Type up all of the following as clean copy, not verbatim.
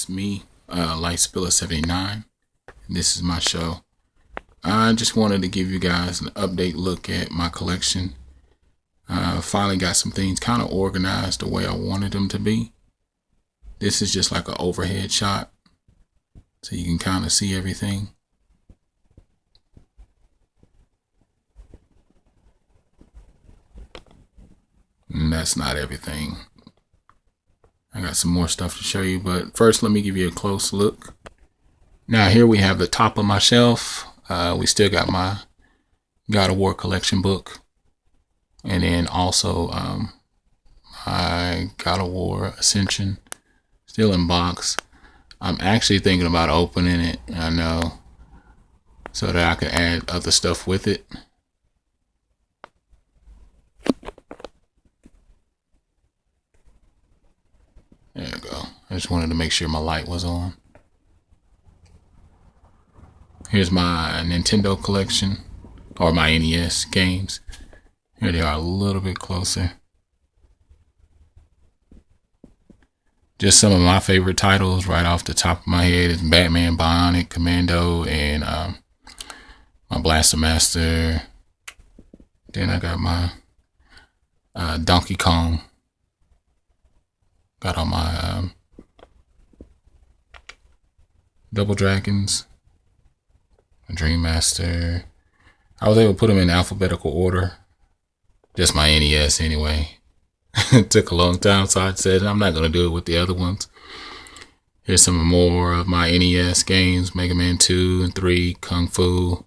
It's me, LIFESPILLER79. This is my show. I just wanted to give you guys an update look at my collection. Finally got some things kind of organized the way I wanted them to be. This is just like an overhead shot, so you can kind of see everything. And that's not everything. I got some more stuff to show you, but first let me give you a close look. Now here we have the top of my shelf. We still got my God of War collection book, and then also my God of War Ascension still in box. I'm actually thinking about opening it, I know, so that I can add other stuff with it. There you go. I just wanted to make sure my light was on. Here's my Nintendo collection, or my NES games. Here they are a little bit closer. Just some of my favorite titles right off the top of my head is Batman, Bionic Commando, and my Blaster Master. Then I got my Donkey Kong. Got all my Double Dragons, Dream Master. I was able to put them in alphabetical order. Just my NES anyway. It took a long time, so I said I'm not going to do it with the other ones. Here's some more of my NES games: Mega Man 2 and 3, Kung Fu,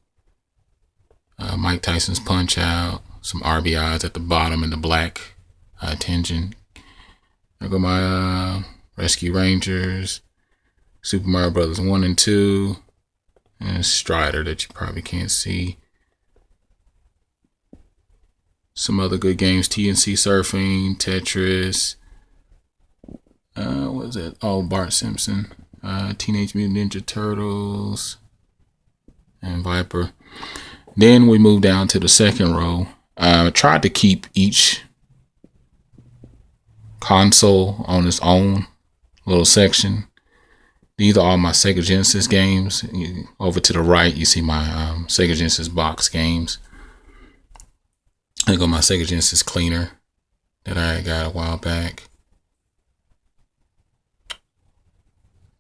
Mike Tyson's Punch Out, some RBIs at the bottom in the black tinge. I got my Rescue Rangers, Super Mario Brothers 1 and 2, and Strider that you probably can't see. Some other good games: TNC Surfing, Tetris. What is it? Oh, Bart Simpson, Teenage Mutant Ninja Turtles, and Viper. Then we moved down to the second row. I tried to keep each console on its own little section. These are all my Sega Genesis games. Over to the right, you see my Sega Genesis box games. I got my Sega Genesis cleaner that I got a while back.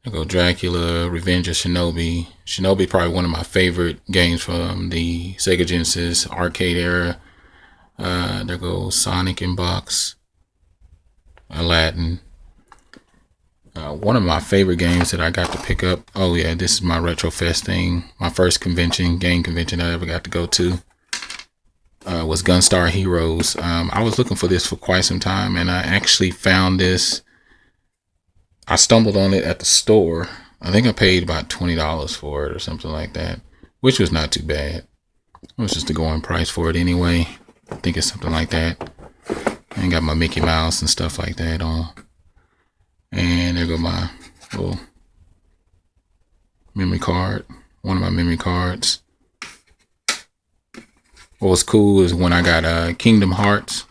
I go Dracula, Revenge of Shinobi. Shinobi probably one of my favorite games from the Sega Genesis arcade era. There goes Sonic in box. Aladdin. One of my favorite games that I got to pick up. Oh yeah, this is my Retrofest thing. My first game convention I ever got to go to was Gunstar Heroes. I was looking for this for quite some time, and I actually found this. I stumbled on it at the store. I think I paid about $20 for it or something like that, which was not too bad. It was just the going price for it anyway. I think it's something like that. I got my Mickey Mouse and stuff like that on. And there go my little memory card. One of my memory cards. What was cool is when I got Kingdom Hearts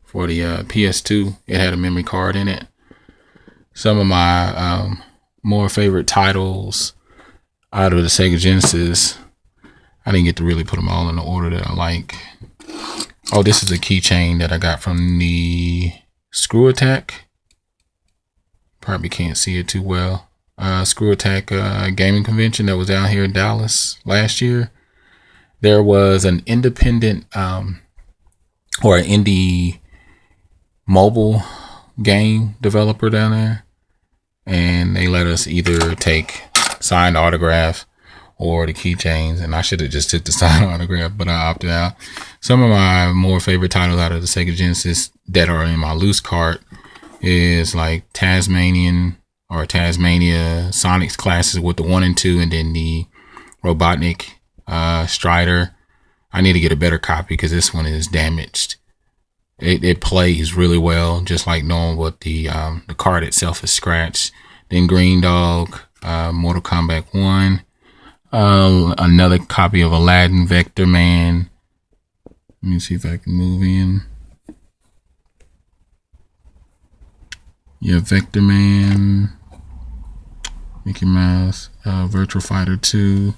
for the PS2, it had a memory card in it. Some of my more favorite titles out of the Sega Genesis, I didn't get to really put them all in the order that I like. Oh, this is a keychain that I got from the Screw Attack. Probably can't see it too well. Screw Attack gaming convention that was down here in Dallas last year. There was an independent or an indie mobile game developer down there, and they let us either take signed autograph or the keychains, and I should have just took the signed autograph, but I opted out. Some of my more favorite titles out of the Sega Genesis that are in my loose cart is like Tasmania Sonic's classes with the 1 and 2, and then the Robotnik Strider. I need to get a better copy because this one is damaged. It plays really well, just like normal, but the card itself is scratched. Then Green Dog, Mortal Kombat 1. Another copy of Aladdin, Vector Man. Let me see if I can move in. Yeah, Vector Man. Mickey Mouse, Virtual Fighter 2,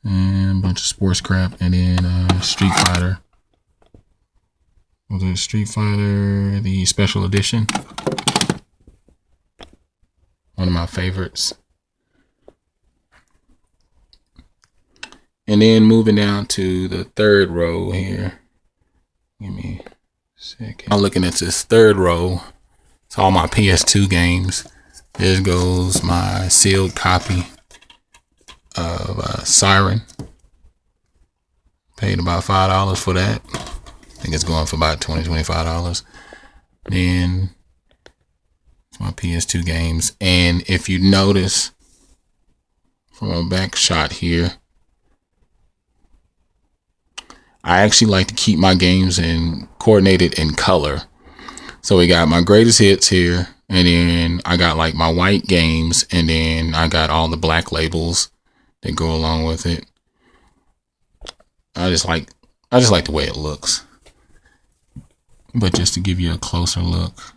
and a bunch of sports crap, and then Street Fighter. Was it Street Fighter, the special edition? One of my favorites. And then moving down to the third row here. Give me a second. I'm looking at this third row. It's all my PS2 games. There goes my sealed copy of Siren. Paid about $5 for that. I think it's going for about $25. Then it's my PS2 games. And if you notice from a back shot here, I actually like to keep my games coordinated in color. So we got my greatest hits here, and then I got like my white games, and then I got all the black labels that go along with it. I just like the way it looks. But just to give you a closer look,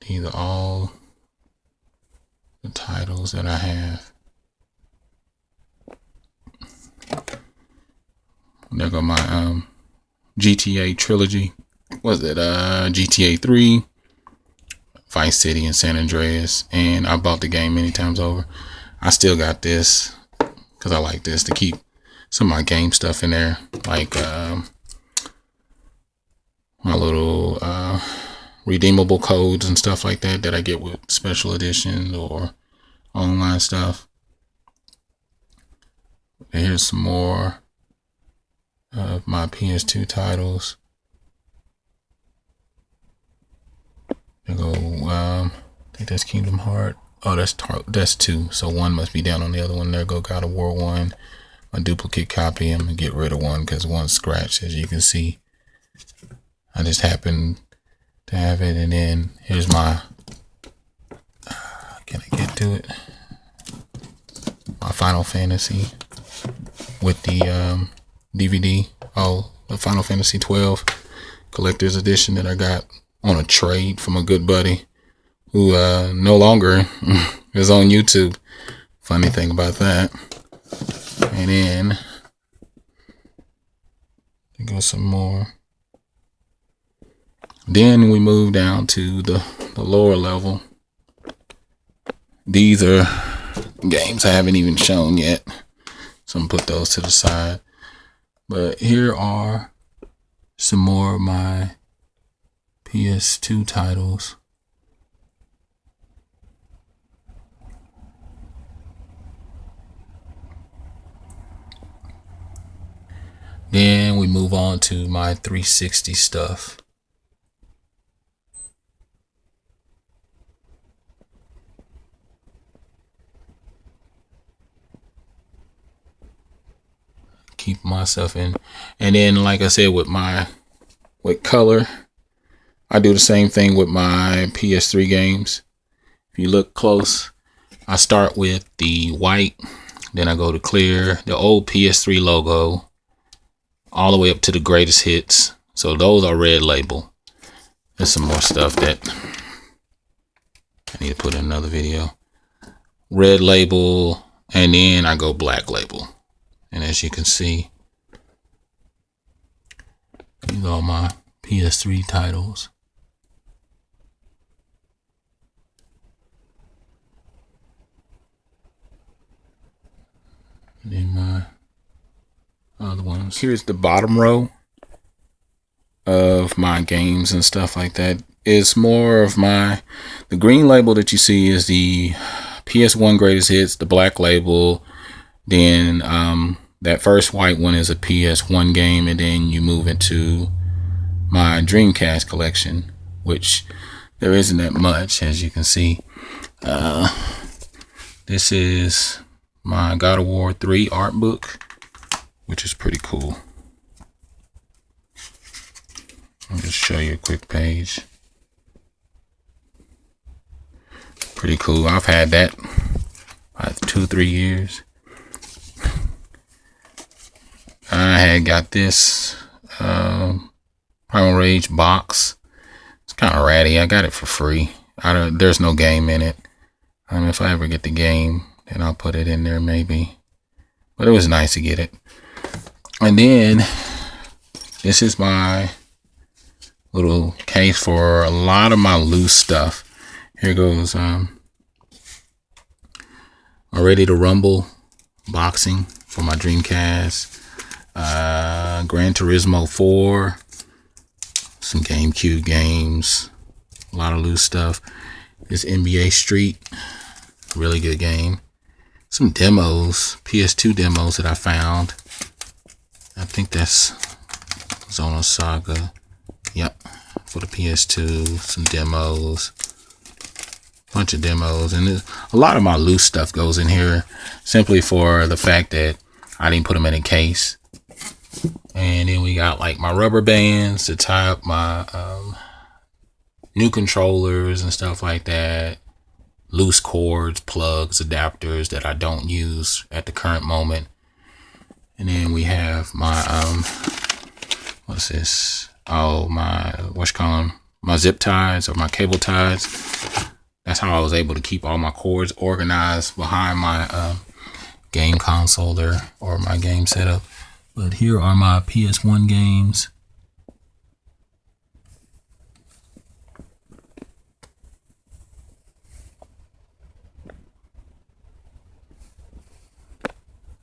these are all the titles that I have. There go my GTA trilogy. Was it GTA 3, Vice City, and San Andreas? And I bought the game many times over. I still got this because I like this to keep some of my game stuff in there, like my little redeemable codes and stuff like that I get with special editions or online stuff. Here's some more of my PS2 titles. There go, I think that's Kingdom Hearts. Oh, that's 2. So 1 must be down on the other one. There go God of War 1. A duplicate copy. I'm gonna get rid of one because one's scratched, as you can see. I just happened to have it. And then here's my, can I get to it? My Final Fantasy with the DVD. Oh, the Final Fantasy 12 collector's edition that I got on a trade from a good buddy who no longer is on YouTube. Funny thing about that. And then there goes some more. Then we move down to the lower level. These are games I haven't even shown yet, so I'm gonna put those to the side. But here are some more of my PS2 titles. Then we move on to my 360 stuff. Keep myself in. And then, like I said, with color, I do the same thing with my PS3 games. If you look close, I start with the white, then I go to clear, the old PS3 logo, all the way up to the greatest hits. So those are red label. There's some more stuff that I need to put in another video. Red label, and then I go black label. And as you can see, these are all my PS3 titles. And then my other ones. Here's the bottom row of my games and stuff like that. It's more of the green label that you see is the PS1 greatest hits, the black label. Then that first white one is a PS1 game, and then you move into my Dreamcast collection, which there isn't that much, as you can see. This is my God of War 3 art book, which is pretty cool. I'll just show you a quick page. Pretty cool. I've had that about 2-3 years. I had got this Primal Rage box. It's kind of ratty. I got it for free There's no game in it. If I ever get the game, then I'll put it in there maybe. But it was nice to get it. And then this is my little case for a lot of my loose stuff. Here goes Ready to Rumble boxing for my Dreamcast, Gran Turismo 4, some GameCube games, a lot of loose stuff. This NBA Street, really good game. Some demos, PS2 demos that I found. I think that's Zona Saga. Yep, for the PS2, some demos. Bunch of demos, and a lot of my loose stuff goes in here simply for the fact that I didn't put them in a case. And then we got like my rubber bands to tie up my new controllers and stuff like that, loose cords, plugs, adapters that I don't use at the current moment. And then we have my what's this? Oh, my my zip ties or my cable ties. That's how I was able to keep all my cords organized behind my game console there, or my game setup. But here are my PS1 games.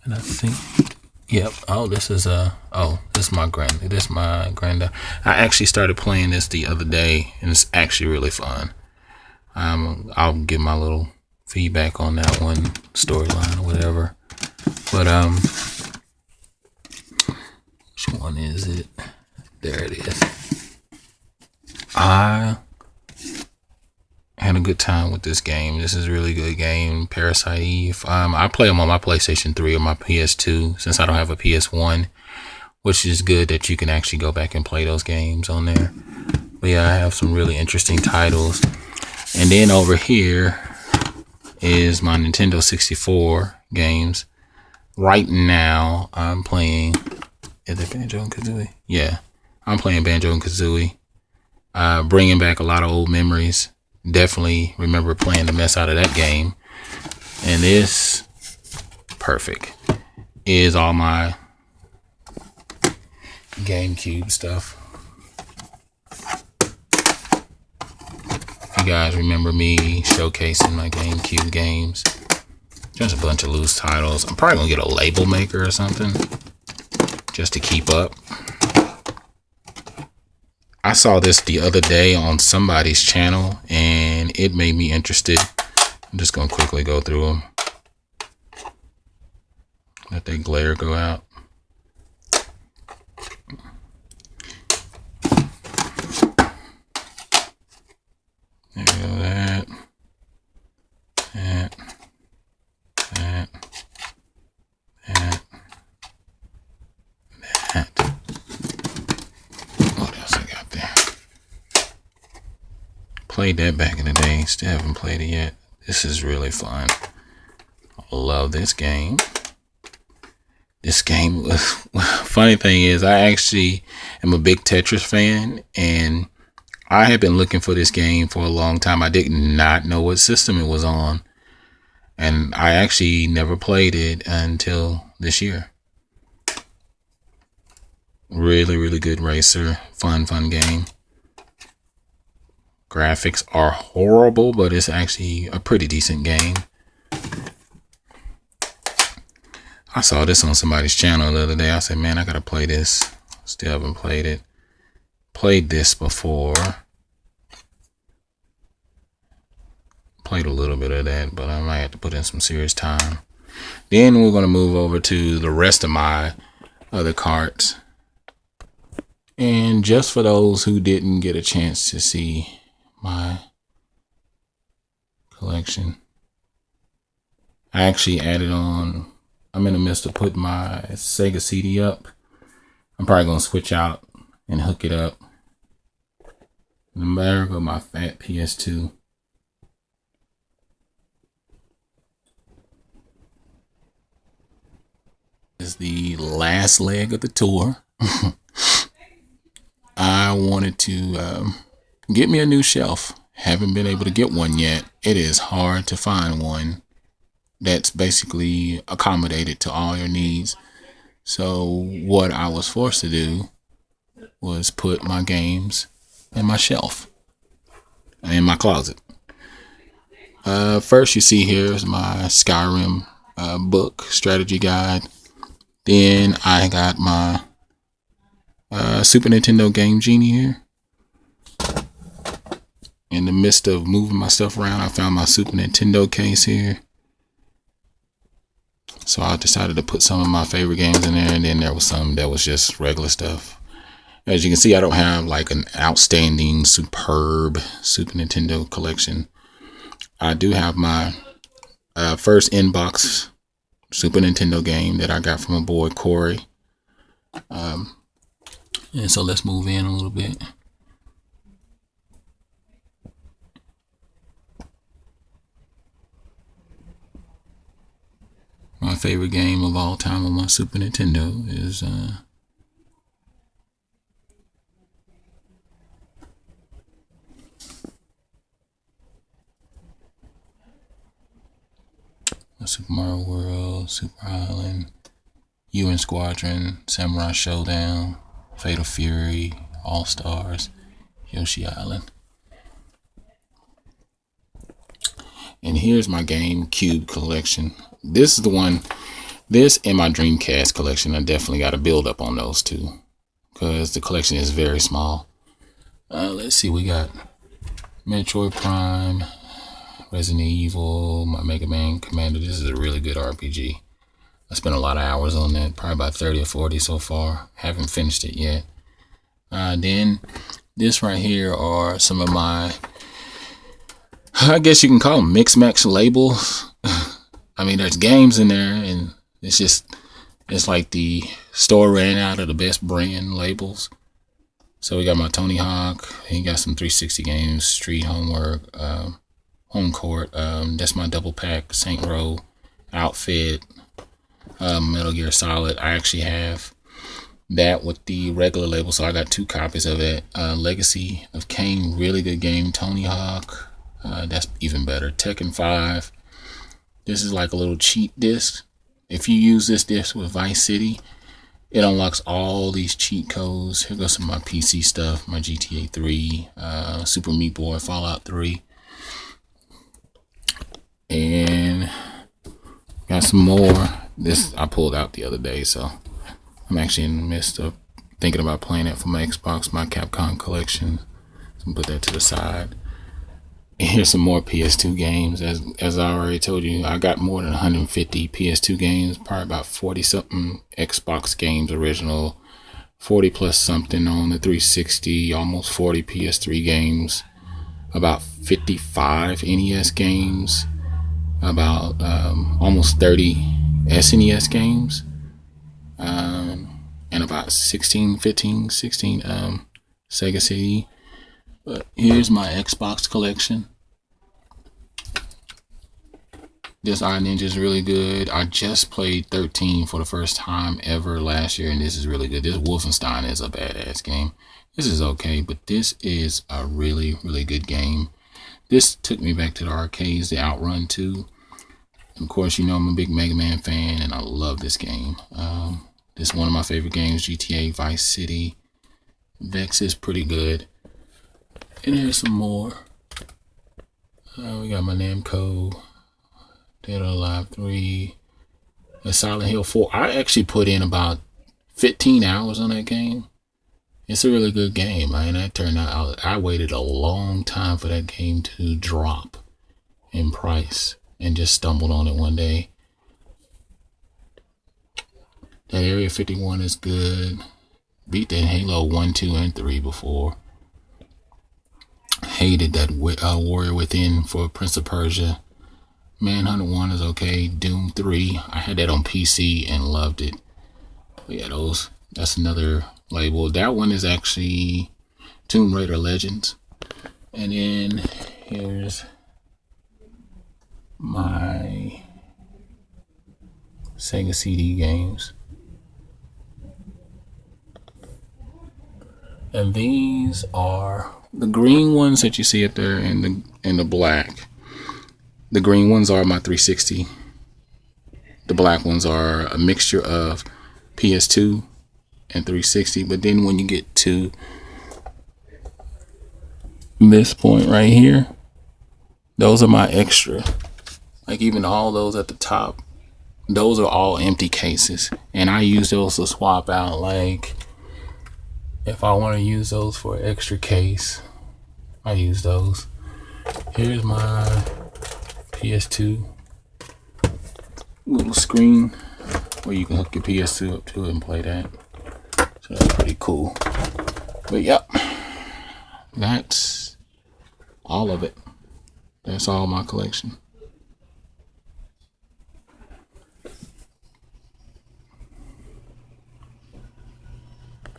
And I think, yep. Oh, this is my granddad. I actually started playing this the other day, and it's actually really fun. I'll give my little feedback on that one, storyline or whatever. But which one is it? There it is. I had a good time with this game. This is a really good game, Parasite Eve. I play them on my PlayStation 3 or my PS2 since I don't have a PS1, which is good that you can actually go back and play those games on there. But yeah, I have some really interesting titles. And then over here is my Nintendo 64 games. Right now, I'm playing... Is it Banjo and Kazooie? Yeah, I'm playing Banjo and Kazooie. Bringing back a lot of old memories. Definitely remember playing the mess out of that game. And this, perfect, is all my GameCube stuff. You guys remember me showcasing my GameCube games. Just a bunch of loose titles. I'm probably gonna get a label maker or something just to keep up. I saw this the other day on somebody's channel and it made me interested. I'm just gonna quickly go through them. Let that glare go out. There we go, that. What else I got there? Played that back in the day. Still haven't played it yet. This is really fun. I love this game. This game was... Funny thing is, I actually am a big Tetris fan, and I had been looking for this game for a long time. I did not know what system it was on, and I actually never played it until this year. Really, really good racer. Fun game. Graphics are horrible, but it's actually a pretty decent game. I saw this on somebody's channel the other day. I said, man, I gotta play this. Still haven't played it. Played this before. Played a little bit of that, but I might have to put in some serious time. Then we're going to move over to the rest of my other carts. And just for those who didn't get a chance to see my collection, I actually added on... I'm in the midst of putting my Sega CD up. I'm probably going to switch out and hook it up. And there go my fat PS2. This is the last leg of the tour. I wanted to get me a new shelf. haven't been able to get one yet. It is hard to find one that's basically accommodated to all your needs. So what I was forced to do was put my games in my shelf, in my closet. First, you see here is my Skyrim book strategy guide. Then I got my Super Nintendo Game Genie here. In the midst of moving my stuff around, I found my Super Nintendo case here. So I decided to put some of my favorite games in there, and then there was some that was just regular stuff. As you can see, I don't have like an outstanding, superb Super Nintendo collection. I do have my first inbox Super Nintendo game that I got from a boy, Corey. And so let's move in a little bit. My favorite game of all time on my Super Nintendo is Super Mario World, Super Island, UN Squadron, Samurai Showdown, Fatal Fury, All Stars, Yoshi Island. And here's my GameCube collection. This is the one, this and my Dreamcast collection. I definitely got to build up on those two because the collection is very small. Let's see, we got Metroid Prime, Resident Evil, my Mega Man Commander. This is a really good RPG. I spent a lot of hours on that, probably about 30 or 40 so far. Haven't finished it yet. Then this right here are some of my, I guess you can call them mix-max labels. I mean, there's games in there, and it's like the store ran out of the best brand labels. So we got my Tony Hawk. He got some 360 games, Street Homework, Home Court. That's my double pack, Saint Row, Outfit, Metal Gear Solid. I actually have that with the regular label, so I got 2 copies of it. Legacy of Kain, really good game. Tony Hawk, that's even better. Tekken 5. This is like a little cheat disc. If you use this disc with Vice City, it unlocks all these cheat codes. Here goes some of my PC stuff, my GTA 3, Super Meat Boy, Fallout 3. And got some more. This I pulled out the other day, so I'm actually in the midst of thinking about playing it for my Xbox, my Capcom collection. So put that to the side. And here's some more PS2 games. As I already told you, I got more than 150 PS2 games, probably about 40 something Xbox games original, 40 plus something on the 360, almost 40 PS3 games, about 55 NES games, about almost 30 SNES games, and about 16 Sega CD. But here's my Xbox collection. This Iron Ninja is really good. I just played 13 for the first time ever last year, and this is really good. This Wolfenstein is a badass game. This is okay, but this is a really, really good game. This took me back to the arcades, the Outrun 2. Of course, you know I'm a big Mega Man fan, and I love this game. This is one of my favorite games, GTA Vice City. Vex is pretty good. And here's some more. We got my Namco, Dead or Alive 3, and Silent Hill 4. I actually put in about 15 hours on that game. It's a really good game, man. That turned out, I waited a long time for that game to drop in price and just stumbled on it one day. That Area 51 is good. Beat that Halo 1, 2, and 3 before. Hated that Warrior Within for Prince of Persia. Manhunt 1 is okay. Doom 3, I had that on PC and loved it. But yeah, that's another label. That one is actually Tomb Raider Legends. And then here's my Sega CD games. And these are the green ones that you see up there in the black, the green ones are my 360. The black ones are a mixture of PS2 and 360. But then when you get to this point right here, those are my extra. Like even all those at the top, those are all empty cases, and I use those to swap out. Like if I want to use those for an extra case, I use those. Here's my PS2 little screen where you can hook your PS2 up to it and play that. So that's pretty cool. But yep, that's all of it. That's all my collection.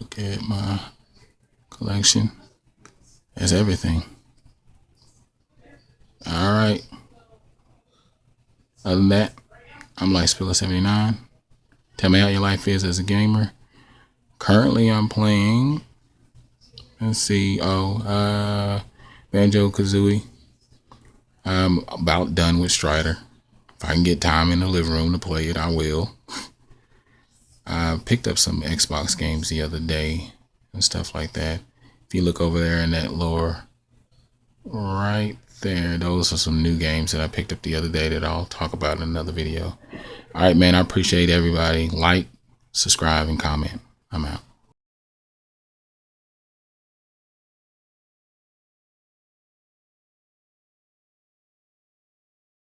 Look at my collection. That's everything. All right. Other than that, I'm LIFESPILLER79. Tell me how your life is as a gamer. Currently, I'm playing. Let's see. Banjo-Kazooie. I'm about done with Strider. If I can get time in the living room to play it, I will. I picked up some Xbox games the other day and stuff like that. If you look over there in that lower right there, those are some new games that I picked up the other day that I'll talk about in another video. All right, man, I appreciate everybody. Like, subscribe, and comment. I'm out.